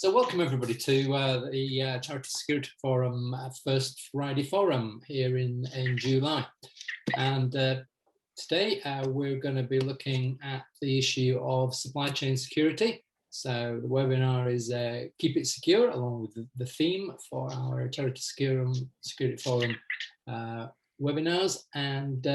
So welcome everybody to the Charity Security Forum First Friday Forum here in July. And today we're going to be looking at the issue of supply chain security. So the webinar is Keep It Secure, along with the theme for our Charity Security Forum webinars. And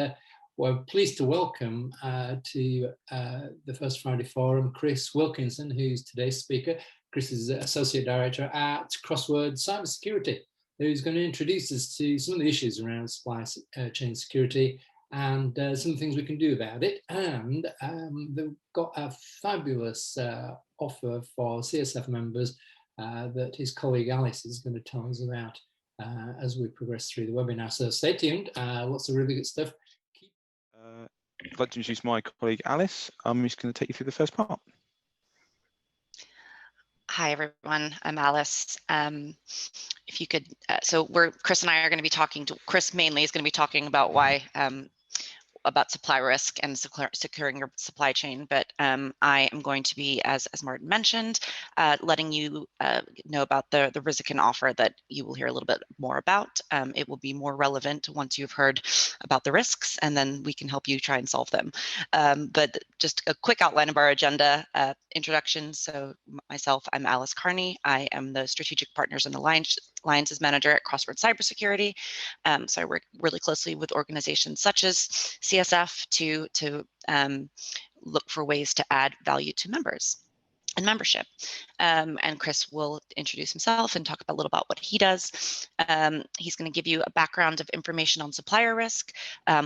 we're pleased to welcome to the First Friday Forum Chris Wilkinson, who's today's speaker. Chris is Associate Director at Crossword Cybersecurity, who's going to introduce us to some of the issues around supply chain security and some of the things we can do about it. And they've got a fabulous offer for CSF members that his colleague Alice is going to tell us about as we progress through the webinar. So stay tuned, lots of really good stuff. I'd like to introduce my colleague Alice, who's going to take you through the first part. Hi everyone, I'm Alice. If you could, Chris and I are going to be talking to, Chris mainly is going to be talking about why, about supply risk and securing your supply chain, but I am going to be, as Martin mentioned, letting you know about the Risikin offer that you will hear a little bit more about. It will be more relevant once you've heard about the risks, and then we can help you try and solve them. But just a quick outline of our agenda, introduction. So myself, I'm Alice Carney. I am the Strategic Partners and Alliances Manager at Crossword Cybersecurity. So I work really closely with organizations such as CSF to look for ways to add value to members and membership. And Chris will introduce himself and talk a little about what he does. He's going to give you a background of information on supplier risk,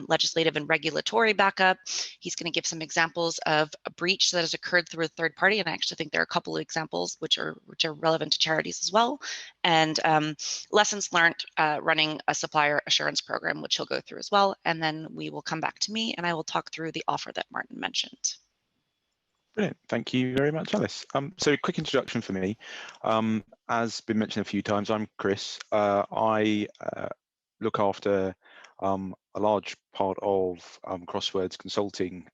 legislative and regulatory backup. He's going to give some examples of a breach that has occurred through a third party, and I actually think there are a couple of examples which are relevant to charities as well, and lessons learned running a supplier assurance program, which he'll go through as well. And then we will come back to me and I will talk through the offer that Martin mentioned. Brilliant. Thank you very much, Alice. So a quick introduction for me. As been mentioned a few times, I'm Chris. I look after a large part of Crossword's consulting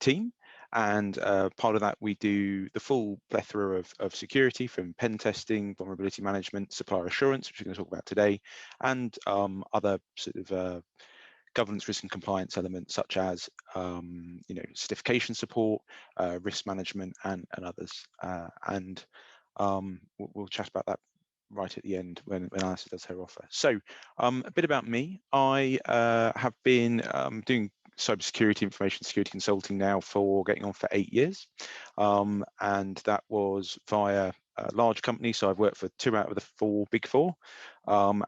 team. And part of that, we do the full plethora of security, from pen testing, vulnerability management, supplier assurance, which we're going to talk about today, and other sort of governance, risk and compliance elements such as certification support, risk management, and others. We'll chat about that right at the end when Alice does her offer. So a bit about me. I have been doing cybersecurity, information security consulting now for getting on for 8 years, and that was via a large company. So I've worked for 2 out of the 4 big 4,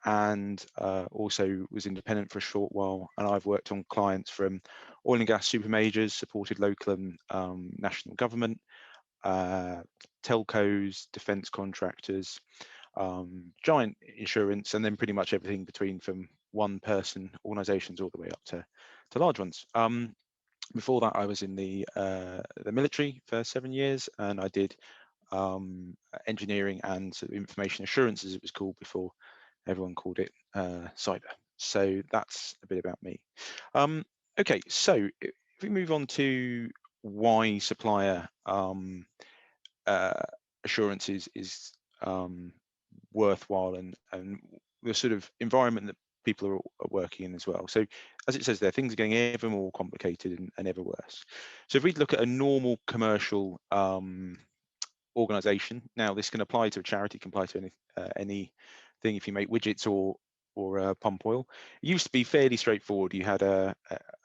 and also was independent for a short while. And I've worked on clients from oil and gas super majors, supported local and national government, telcos, defence contractors, giant insurance, and then pretty much everything between, from one-person organisations all the way up to large ones. Before that, I was in the military for 7 years, and I did engineering and sort of information assurance, as it was called before everyone called it cyber. So that's a bit about me. Okay, so if we move on to why supplier assurance is worthwhile, and the sort of environment that people are working in as well. So as it says there, things are getting ever more complicated and ever worse. So if we look at a normal commercial organization, now this can apply to a charity, can apply to anything if you make widgets or pump oil. It used to be fairly straightforward. You had an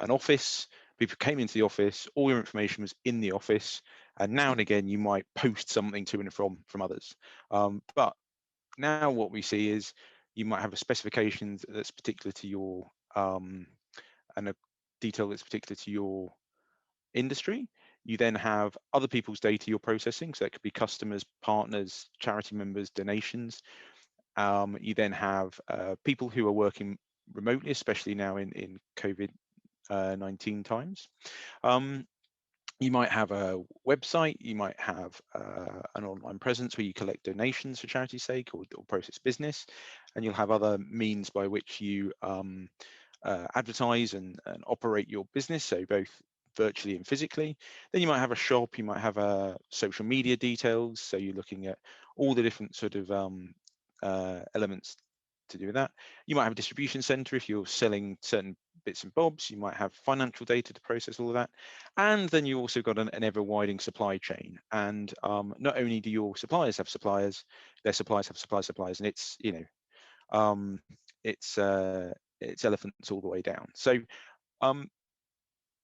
office, people came into the office, all your information was in the office, and now and again you might post something to and from others. But now what we see is you might have a specification that's particular to your and a detail that's particular to your industry. You then have other people's data you're processing, so that could be customers, partners, charity members, donations. You then have people who are working remotely, especially now in COVID-19 times. You might have a website, you might have an online presence where you collect donations for charity's sake, or process business, and you'll have other means by which you advertise and operate your business, so both virtually and physically. Then you might have a shop, you might have social media details, so you're looking at all the different sort of elements to do with that. You might have a distribution center if you're selling certain bits and bobs. You might have financial data to process all of that, and then you also got an ever-widening supply chain. And not only do your suppliers have suppliers, their suppliers have suppliers, and it's, you know, it's elephants all the way down. So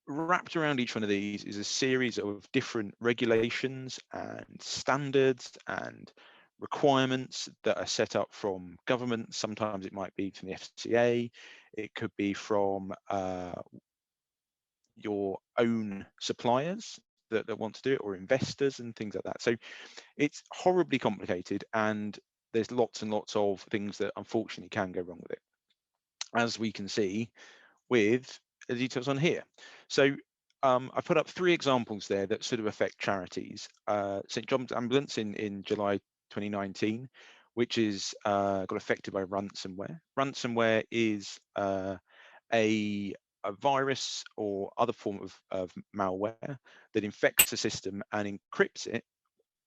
wrapped around each one of these is a series of different regulations and standards and requirements that are set up from government. Sometimes it might be from the FCA, it could be from your own suppliers that want to do it, or investors and things like that. So it's horribly complicated, and there's lots and lots of things that unfortunately can go wrong with it, as we can see with the details on here. So I put up 3 examples there that sort of affect charities. St John's Ambulance in July 2019, which is got affected by ransomware. Ransomware is a virus or other form of malware that infects a system and encrypts it,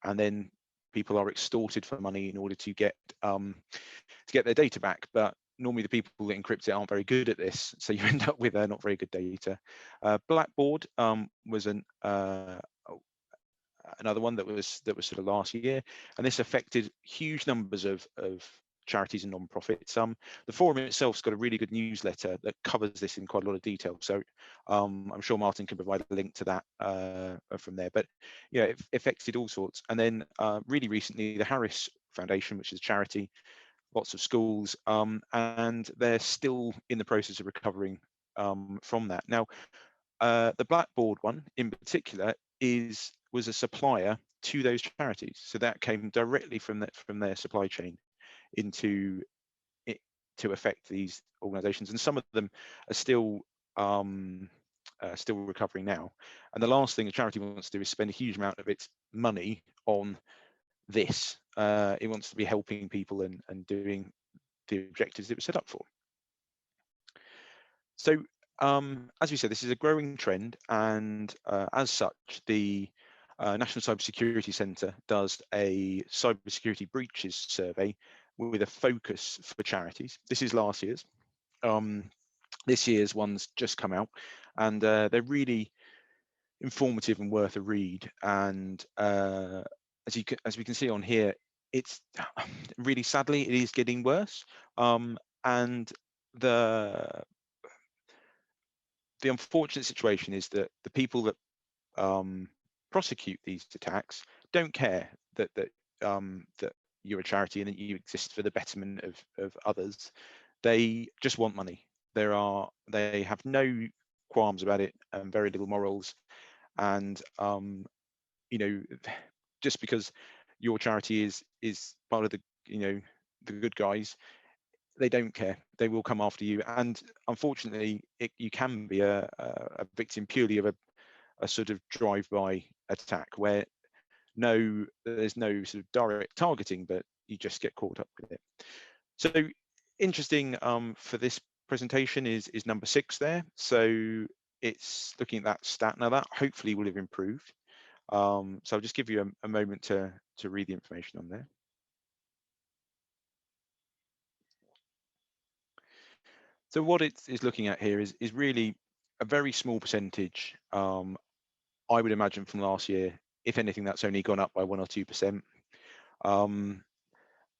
and then people are extorted for money in order to get their data back. But normally the people that encrypt it aren't very good at this, so you end up with not very good data. Blackboard was another one that was sort of last year, and this affected huge numbers of charities and non-profits. The forum itself's got a really good newsletter that covers this in quite a lot of detail, so I'm sure Martin can provide a link to that from there. But yeah, it affected all sorts. And then really recently, the Harris Foundation, which is a charity, lots of schools, and they're still in the process of recovering from that. Now, the Blackboard one in particular was a supplier to those charities, so that came directly from their supply chain into it to affect these organisations, and some of them are still recovering now. And the last thing a charity wants to do is spend a huge amount of its money on this. It wants to be helping people and doing the objectives it was set up for. So as we said, this is a growing trend, and as such, the National Cybersecurity Centre does a cybersecurity breaches survey with a focus for charities. This is last year's. This year's one's just come out, and they're really informative and worth a read. And as we can see on here, it's really, sadly, it is getting worse. And the unfortunate situation is that the people that prosecute these attacks don't care that you're a charity and that you exist for the betterment of others. They just want money. They have no qualms about it and very little morals. And you know, just because your charity is part of the the good guys, they don't care. They will come after you. And unfortunately, you can be a victim purely of a sort of drive-by attack where there's no sort of direct targeting, but you just get caught up with it. So interesting for this presentation is number 6 there. So it's looking at that stat. Now that hopefully will have improved. So I'll just give you a moment to read the information on there. So what it is looking at here is really a very small percentage, I would imagine, from last year. If anything, that's only gone up by 1 or 2%.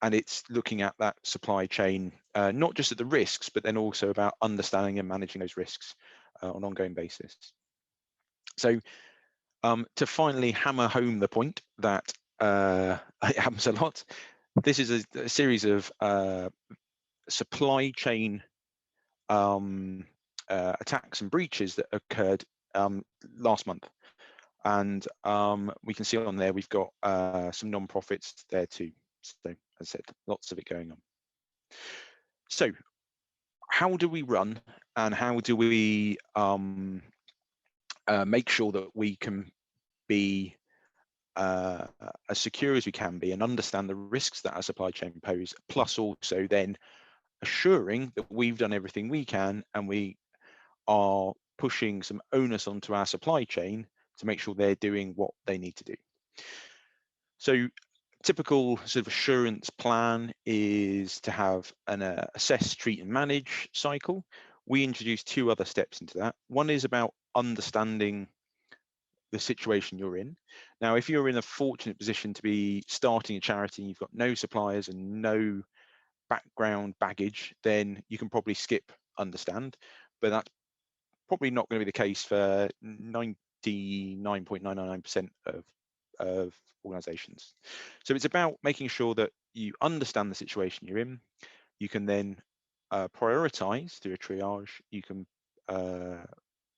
And it's looking at that supply chain, not just at the risks, but then also about understanding and managing those risks on an ongoing basis. So to finally hammer home the point that it happens a lot, this is a series of supply chain attacks and breaches that occurred last month. And we can see on there we've got some non-profits there too. So as I said, lots of it going on. So how do we run, and how do we make sure that we can be as secure as we can be and understand the risks that our supply chain pose, plus also then assuring that we've done everything we can and we are pushing some onus onto our supply chain to make sure they're doing what they need to do. So typical sort of assurance plan is to have an assess, treat and manage cycle. We introduce 2 other steps into that. One is about understanding the situation you're in. Now, if you're in a fortunate position to be starting a charity, you've got no suppliers and no background baggage, then you can probably skip understand, but that's probably not going to be the case for 99.999% of organizations. So it's about making sure that you understand the situation you're in. You can then prioritize through a triage. You can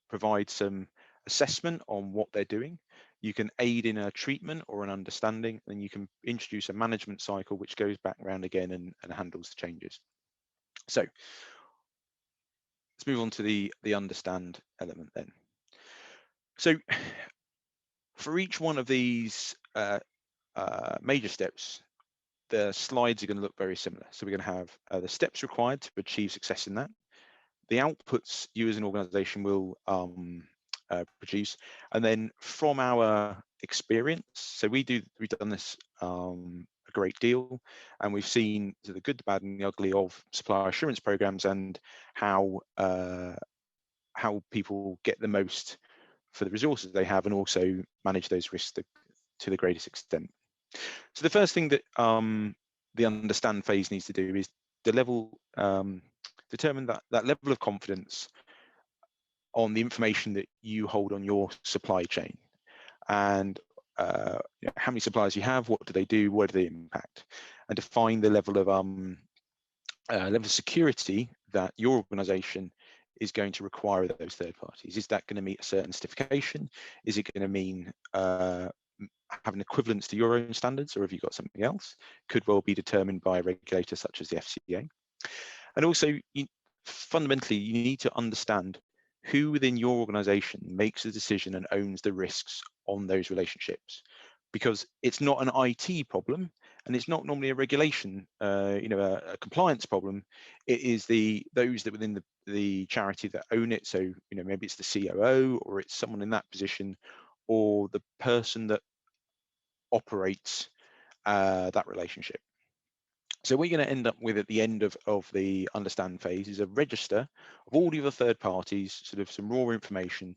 provide some assessment on what they're doing. You can aid in a treatment or an understanding, and you can introduce a management cycle which goes back around again and handles the changes. So let's move on to the understand element then. So for each one of these major steps, the slides are going to look very similar. So we're going to have the steps required to achieve success in that, the outputs you as an organization will produce, and then from our experience, so we've done this a great deal, and we've seen the good, the bad and the ugly of supplier assurance programs and how people get the most for the resources they have and also manage those risks to the greatest extent. So the first thing that the understand phase needs to do is determine that level of confidence on the information that you hold on your supply chain, and how many suppliers you have, what do they do, what do they impact, and define the level of security that your organization is going to require of those third parties. Is that going to meet a certain certification? Is it going to mean have an equivalence to your own standards, or have you got something else? Could well be determined by a regulator such as the FCA. And also, fundamentally, you need to understand who within your organization makes the decision and owns the risks on those relationships, because it's not an IT problem and it's not normally a regulation, a compliance problem. It is those that within the charity that own it. So, maybe it's the COO, or it's someone in that position, or the person that operates that relationship. So we're going to end up with, at the end of the understand phase, is a register of all the other third parties, sort of some raw information.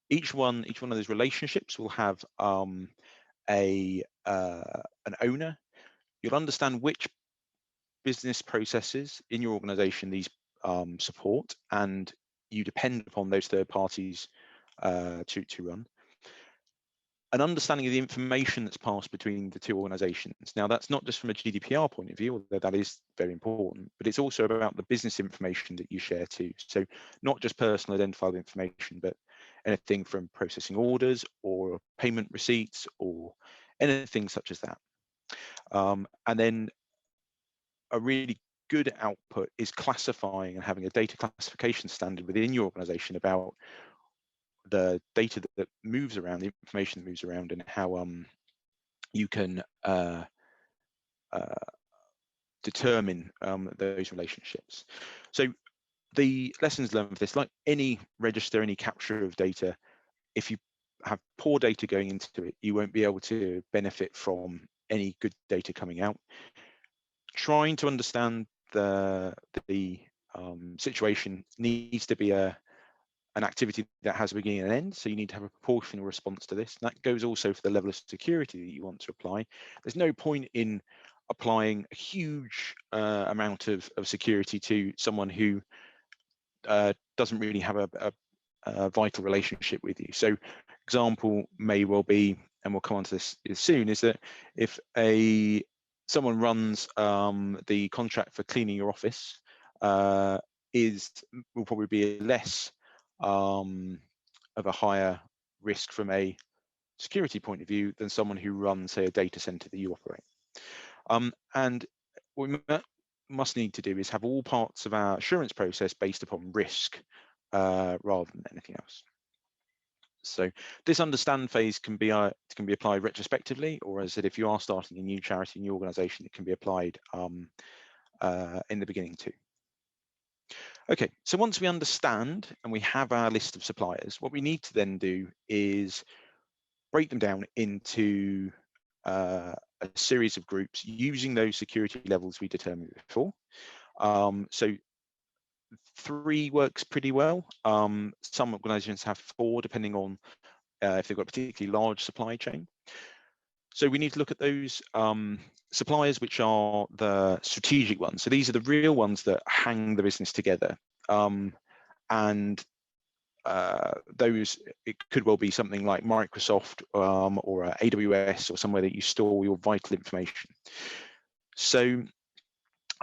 Each one of those relationships will have an owner. You'll understand which business processes in your organization these support, and you depend upon those third parties to run. An understanding of the information that's passed between the two organizations. Now, that's not just from a GDPR point of view, although that is very important, but it's also about the business information that you share too. So not just personal identifiable information, but anything from processing orders or payment receipts or anything such as that. And then a really good output is classifying and having a data classification standard within your organization about the data that moves around, the information that moves around, and how you can determine those relationships. So the lessons learned for this, like any register, any capture of data, if you have poor data going into it, you won't be able to benefit from any good data coming out. Trying to understand the situation needs to be an activity that has a beginning and an end, so you need to have a proportional response to this. And that goes also for the level of security that you want to apply. There's no point in applying a huge amount of security to someone who doesn't really have a vital relationship with you. So example may well be, and we'll come on to this soon, is that if someone runs the contract for cleaning your office, will probably be less of a higher risk from a security point of view than someone who runs, say, a data center that you operate. And what we must need to do is have all parts of our assurance process based upon risk rather than anything else. So this understand phase can be applied retrospectively, or as I said, if you are starting a new charity, new organization, it can be applied in the beginning too. Okay, so once we understand and we have our list of suppliers, what we need to then do is break them down into a series of groups using those security levels we determined before. So 3 works pretty well. Some organizations have 4, depending on if they've got a particularly large supply chain. So we need to look at those suppliers which are the strategic ones. So these are the real ones that hang the business together. And those, it could well be something like Microsoft or AWS or somewhere that you store your vital information. So,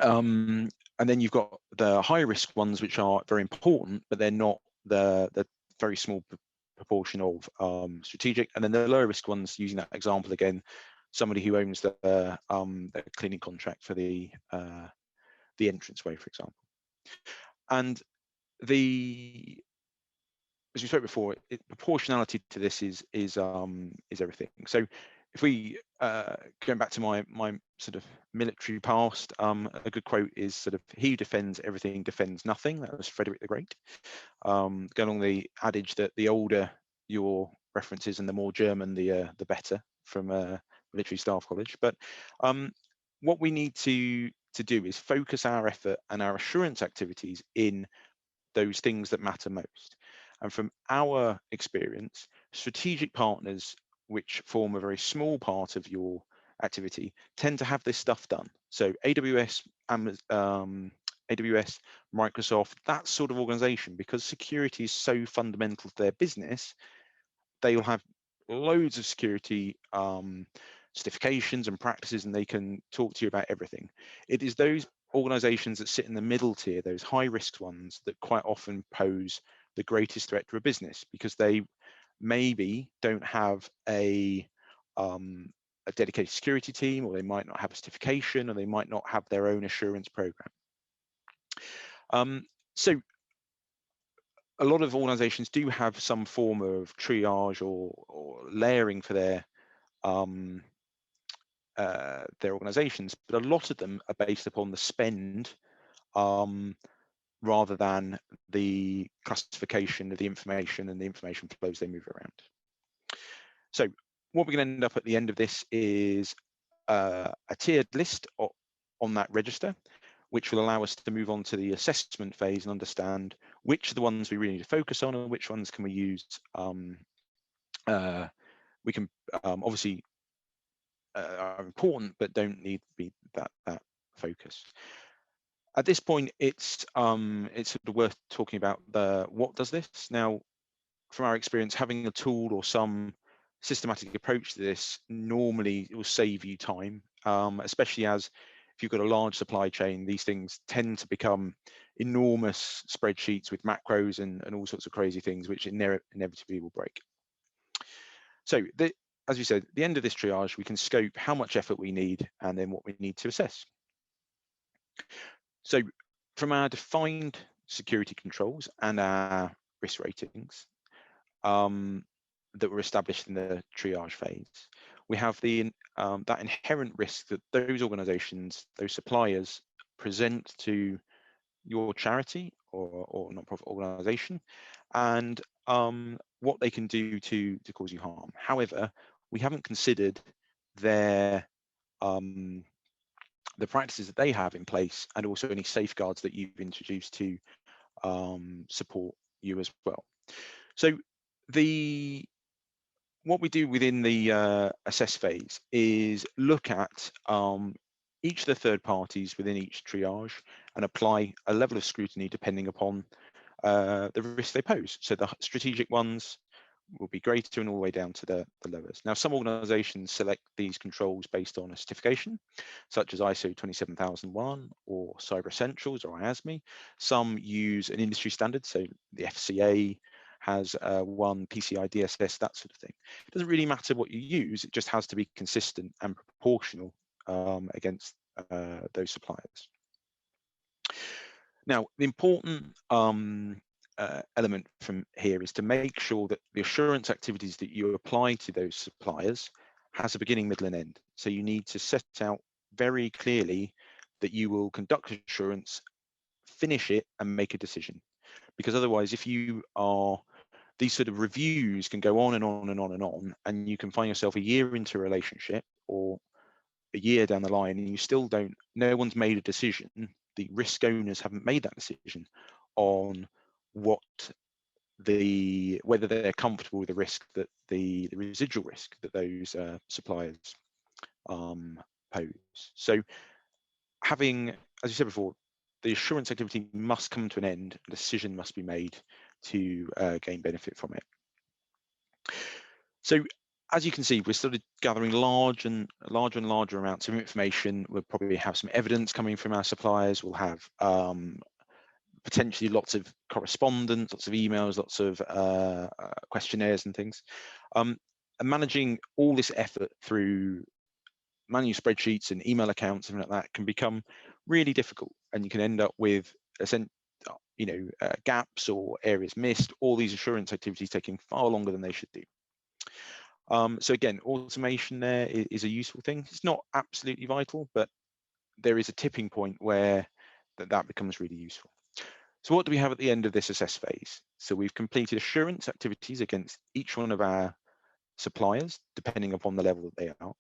and then you've got the high risk ones, which are very important, but they're not the very small proportion of strategic. And then the lower risk ones, using that example again, somebody who owns the cleaning contract for the entranceway, for example. And as we spoke before, proportionality to this is everything. So if we going back to my sort of military past, a good quote is sort of, "He who defends everything defends nothing." That was Frederick the Great. Going along the adage that the older your references and the more German the better, from Military Staff College. But what we need to do is focus our effort and our assurance activities in those things that matter most. And from our experience, strategic partners, which form a very small part of your activity, tend to have this stuff done. So AWS, Microsoft, that sort of organization, because security is so fundamental to their business, they will have loads of security certifications and practices, and they can talk to you about everything. It is those organizations that sit in the middle tier, those high risk ones, that quite often pose the greatest threat to a business, because they maybe don't have a dedicated security team, or they might not have a certification, or they might not have their own assurance program. So a lot of organizations do have some form of triage or layering for their organizations, but a lot of them are based upon the spend rather than the classification of the information and the information flows they move around. So what we're going to end up at the end of this is a tiered list on that register, which will allow us to move on to the assessment phase and understand which are the ones we really need to focus on and which ones can we use. We can obviously are important, but don't need to be that focus. At this point, it's sort of worth talking about what does this. Now, from our experience, having a tool or some systematic approach to this normally will save you time, especially as if you've got a large supply chain, these things tend to become enormous spreadsheets with macros and all sorts of crazy things, which inevitably will break. So as we said, at the end of this triage, we can scope how much effort we need and then what we need to assess. So from our defined security controls and our risk ratings that were established in the triage phase, we have that inherent risk that those organizations, those suppliers, present to your charity or not-profit organization, and what they can do to cause you harm. However, we haven't considered the practices that they have in place, and also any safeguards that you've introduced to support you as well. So what we do within the assess phase is look at each of the third parties within each triage and apply a level of scrutiny depending upon the risk they pose. So the strategic ones will be greater and all the way down to the lowest. Now, some organizations select these controls based on a certification, such as ISO 27001 or Cyber Essentials or IASME. Some use an industry standard, so the FCA has one, PCI DSS, that sort of thing. It doesn't really matter what you use, it just has to be consistent and proportional against those suppliers. Now, the important element from here is to make sure that the assurance activities that you apply to those suppliers has a beginning, middle, and end. So you need to set out very clearly that you will conduct assurance finish it and make a decision. Because otherwise, if you are, these sort of reviews can go on and on and on and on, and you can find yourself a year into a relationship or a year down the line and you still don't, no one's made a decision, the risk owners haven't made that decision on whether they're comfortable with the risk, that the residual risk that those suppliers pose. So having, as you said before, the assurance activity must come to an end, a decision must be made to gain benefit from it. So as you can see, we're sort of gathering larger and larger amounts of information. We'll probably have some evidence coming from our suppliers. We'll have potentially lots of correspondence, lots of emails, lots of questionnaires and things. And managing all this effort through manual spreadsheets and email accounts and like that can become really difficult, and you can end up with gaps or areas missed, all these assurance activities taking far longer than they should do. So again, automation there is a useful thing. It's not absolutely vital, but there is a tipping point where that becomes really useful. So what do we have at the end of this assess phase? So we've completed assurance activities against each one of our suppliers, depending upon the level that they are.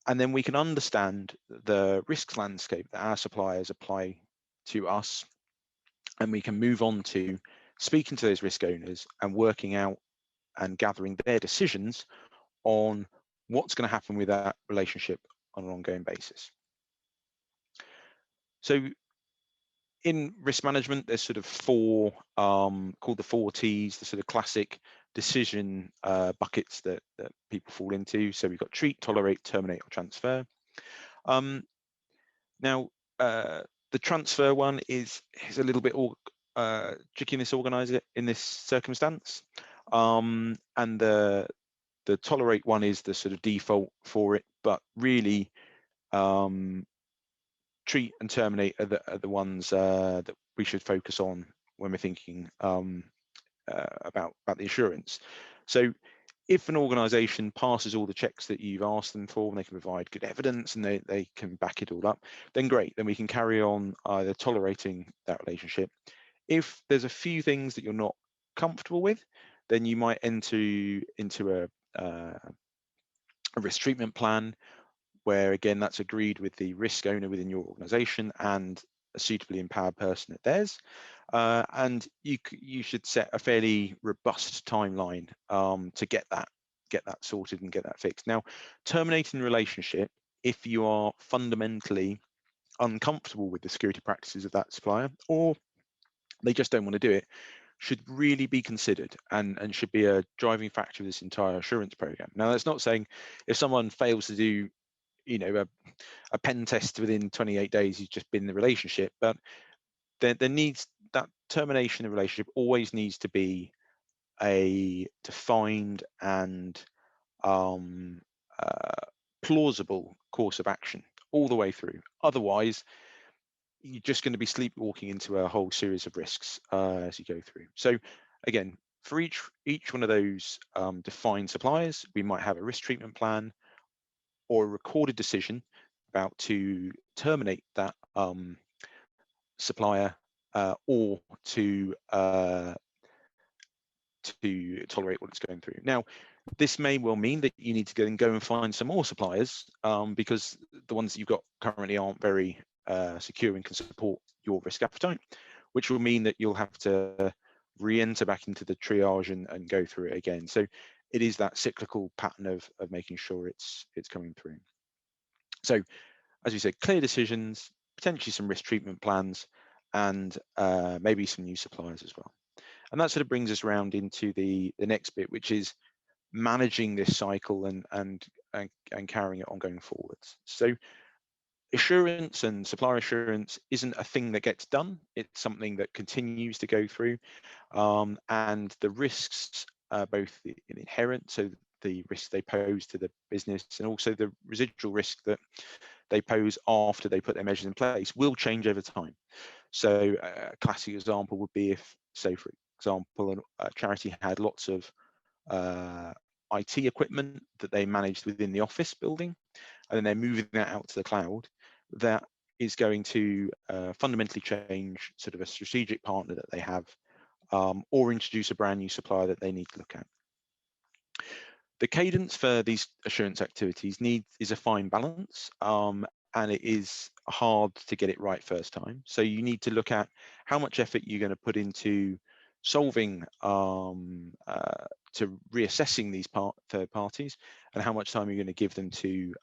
And then we can understand the risks landscape that our suppliers apply to us, and we can move on to speaking to those risk owners and working out and gathering their decisions on what's going to happen with that relationship on an ongoing basis. So in risk management, there's sort of four called the 4 T's, the sort of classic decision buckets that people fall into. So we've got treat, tolerate, terminate, or transfer. Now, the transfer one is a little bit tricky in this circumstance, and the tolerate one is the sort of default for it, but really treat and terminate are the ones that we should focus on when we're thinking about the assurance. So if an organization passes all the checks that you've asked them for, and they can provide good evidence and they can back it all up, then great, then we can carry on either tolerating that relationship. If there's a few things that you're not comfortable with, then you might enter into a risk treatment plan, where again that's agreed with the risk owner within your organization and a suitably empowered person at theirs, and you should set a fairly robust timeline to get that sorted and get that fixed. Now, terminating the relationship, if you are fundamentally uncomfortable with the security practices of that supplier, or they just don't want to do it, should really be considered and should be a driving factor of this entire assurance program. Now, that's not saying if someone fails to do a pen test within 28 days, you've just been in the relationship, but there needs, that termination of relationship always needs to be a defined and plausible course of action all the way through. Otherwise, you're just going to be sleepwalking into a whole series of risks as you go through. So again, for each one of those defined suppliers, we might have a risk treatment plan or a recorded decision about to terminate that supplier or to tolerate what it's going through. Now, this may well mean that you need to go and find some more suppliers because the ones that you've got currently aren't very secure and can support your risk appetite, which will mean that you'll have to re-enter back into the triage and go through it again. So it is that cyclical pattern of making sure it's coming through. So as we said, clear decisions, potentially some risk treatment plans, and maybe some new suppliers as well. And that sort of brings us around into the next bit, which is managing this cycle and carrying it on going forwards. So assurance and supplier assurance isn't a thing that gets done. It's something that continues to go through, and the risks, both the inherent, so the risks they pose to the business, and also the residual risk that they pose after they put their measures in place, will change over time. So a classic example would be if, say for example, a charity had lots of IT equipment that they managed within the office building, and then they're moving that out to the cloud. That is going to fundamentally change sort of a strategic partner that they have, or introduce a brand new supplier that they need to look at. The cadence for these assurance activities is a fine balance, and it is hard to get it right first time. So you need to look at how much effort you're going to put into solving, to reassessing these third parties, and how much time you're going to give them to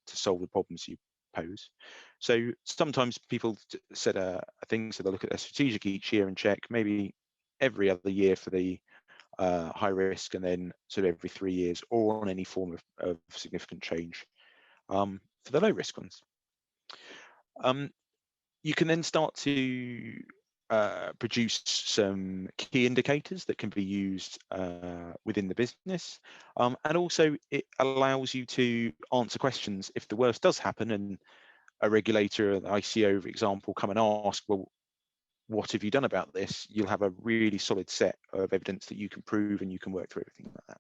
solve the problems you pose. So sometimes people set a thing, so they'll look at their strategic each year and check maybe every other year for the high risk, and then sort of every 3 years, or on any form of significant change for the low risk ones. You can then start to produce some key indicators that can be used within the business, and also it allows you to answer questions if the worst does happen and a regulator, the ICO, for example, come and ask, well, what have you done about this? You'll have a really solid set of evidence that you can prove, and you can work through everything like that.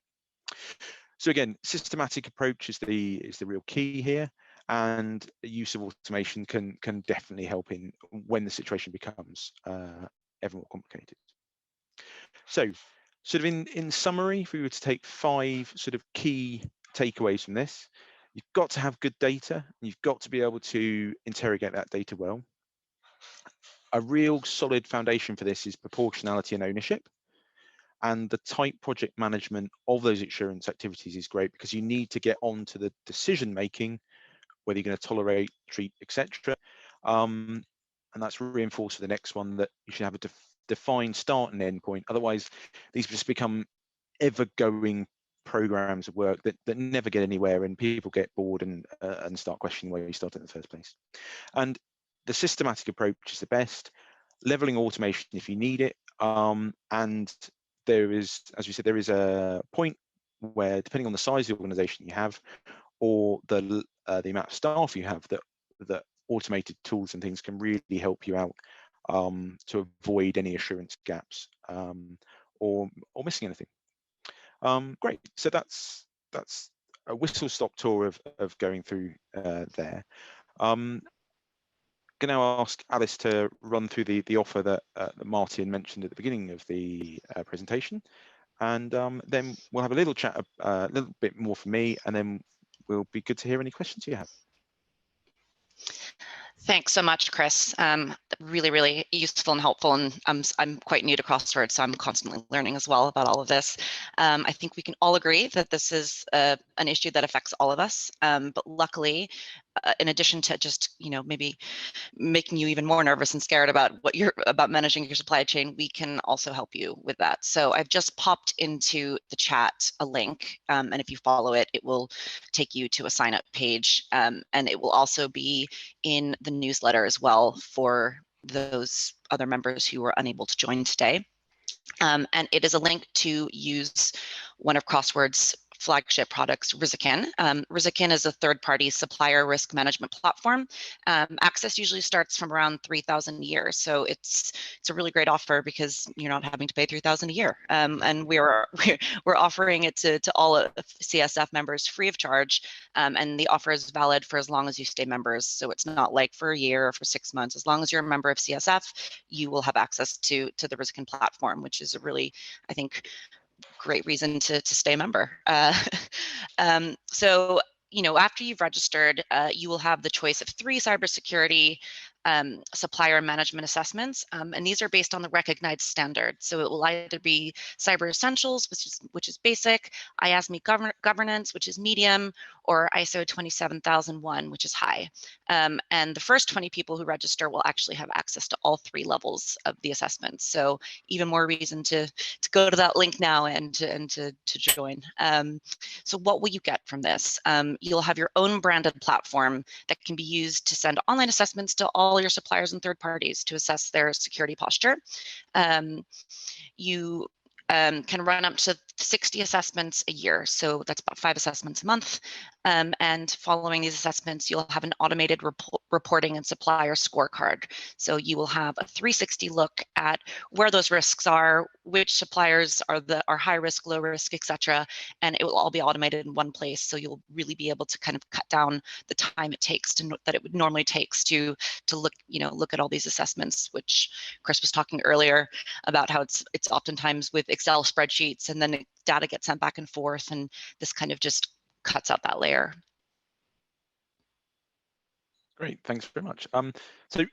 So again, systematic approach is the real key here, and use of automation can definitely help in when the situation becomes ever more complicated. So sort of in summary, if we were to take 5 sort of key takeaways from this, you've got to have good data, and you've got to be able to interrogate that data well. A real solid foundation for this is proportionality and ownership, and the tight project management of those assurance activities is great, because you need to get on to the decision making, whether you're going to tolerate, treat, etc. And that's reinforced with the next one, that you should have a defined start and end point. Otherwise, these just become ever-going programs of work that never get anywhere, and people get bored and start questioning where you started in the first place. And the systematic approach is the best, leveling automation if you need it. And there is, as we said, there is a point where, depending on the size of the organization you have, or the amount of staff you have, that automated tools and things can really help you out to avoid any assurance gaps or missing anything. Great. So that's a whistle-stop tour of going through there. Going to ask Alice to run through the offer that Martin mentioned at the beginning of the presentation, and then we'll have a little chat, a little bit more from me, and then we'll be good to hear any questions you have. Thanks so much, Chris. Really, really useful and helpful. And I'm quite new to Crossword, so I'm constantly learning as well about all of this. I think we can all agree that this is an issue that affects all of us. But luckily, in addition to just, maybe making you even more nervous and scared about about managing your supply chain, we can also help you with that. So I've just popped into the chat a link, and if you follow it, it will take you to a sign up page, and it will also be in the newsletter as well for those other members who were unable to join today. And it is a link to use one of Crossword's flagship products, Risikin. Risikin is a third-party supplier risk management platform. Access usually starts from around 3,000 a year, so it's a really great offer because you're not having to pay 3,000 a year. And we're offering it to all of CSF members free of charge, and the offer is valid for as long as you stay members. So it's not like for a year or for 6 months. As long as you're a member of CSF, you will have access to the Risikin platform, which is a really, I think, great reason to stay a member. So, after you've registered, you will have the choice of 3 cybersecurity supplier management assessments, and these are based on the recognized standard. So it will either be Cyber Essentials, which is basic, IASME governance, which is medium, or ISO 27001, which is high. And the first 20 people who register will actually have access to all 3 levels of the assessment. So even more reason to go to that link now and to join. So what will you get from this? You'll have your own branded platform that can be used to send online assessments to all your suppliers and third parties to assess their security posture. You can run up to 60 assessments a year, so that's about 5 assessments a month. And following these assessments, you'll have an automated reporting and supplier scorecard. So you will have a 360 look at where those risks are, which suppliers are high risk, low risk, etc. And it will all be automated in one place. So you'll really be able to kind of cut down the time it takes that it would normally takes to look at all these assessments, which Chris was talking earlier about how it's oftentimes with Excel spreadsheets, and then data gets sent back and forth, and this kind of just cuts out that layer. Great, thanks very much. So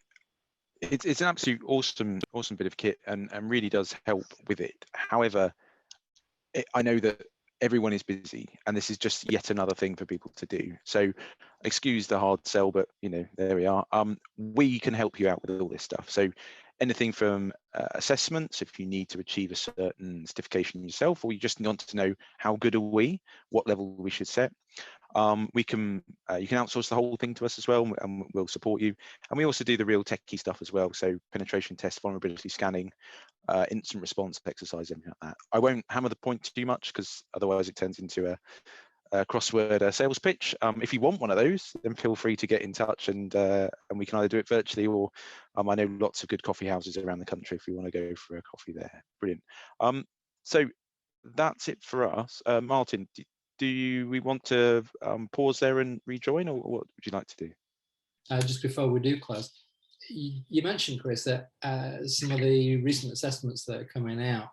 it's an absolute awesome bit of kit, and really does help with it. However, I know that everyone is busy, and this is just yet another thing for people to do. So excuse the hard sell, but there we are. We can help you out with all this stuff. So anything from assessments, if you need to achieve a certain certification yourself, or you just want to know how good are we, what level we should set. You can outsource the whole thing to us as well, and we'll support you. And we also do the real techie stuff as well. So penetration tests, vulnerability scanning, instant response exercise, everything like that. I won't hammer the point too much, because otherwise it turns into a crossword sales pitch. If you want one of those, then feel free to get in touch, and we can either do it virtually, or I know lots of good coffee houses around the country if you want to go for a coffee there. Brilliant. So that's it for us. Martin, do we want to pause there and rejoin, or what would you like to do? Just before we do close, you mentioned, Chris, that some of the recent assessments that are coming out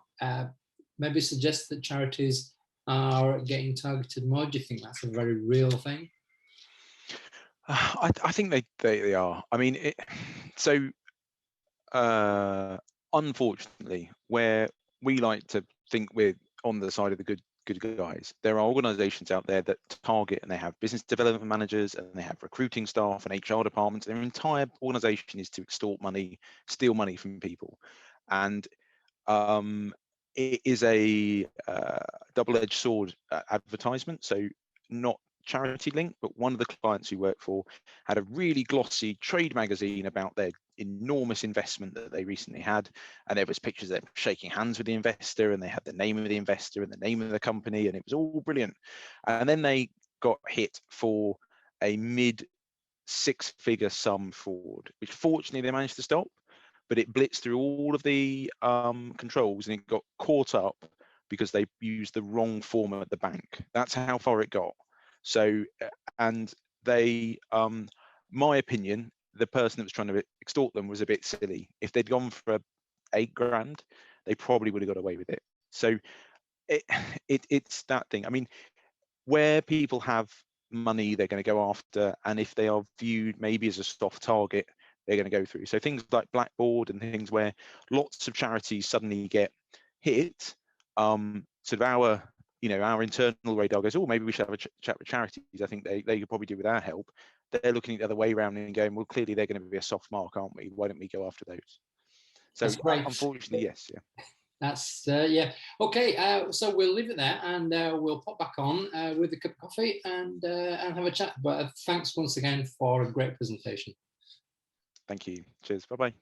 maybe suggest that charities are getting targeted more. Do you think that's a very real thing? I think they are. I mean, unfortunately, where we like to think we're on the side of the good guys, there are organizations out there that target, and they have business development managers, and they have recruiting staff and HR departments. Their entire organization is to extort money, steal money from people. And it is a double-edged sword advertisement. So not charity link, but one of the clients we work for had a really glossy trade magazine about their enormous investment that they recently had, and there was pictures of them shaking hands with the investor, and they had the name of the investor and the name of the company, and it was all brilliant. And then they got hit for a mid six-figure sum fraud, which fortunately they managed to stop, but it blitzed through all of the controls, and it got caught up because they used the wrong form at the bank. That's how far it got. So, and they, my opinion, the person that was trying to extort them was a bit silly. If they'd gone for $8 grand, they probably would have got away with it. So it's that thing. I mean, where people have money, they're going to go after, and if they are viewed maybe as a soft target, they're going to go through. So things like Blackboard and things where lots of charities suddenly get hit, sort of our internal radar goes, oh, maybe we should have a chat with charities. I think they could probably do with our help. They're looking at the other way around and going, well, clearly they're going to be a soft mark, aren't we? Why don't we go after those? So unfortunately, yes. Yeah. That's yeah. Okay, so we'll leave it there, and we'll pop back on with a cup of coffee and have a chat. But thanks once again for a great presentation. Thank you. Cheers. Bye-bye.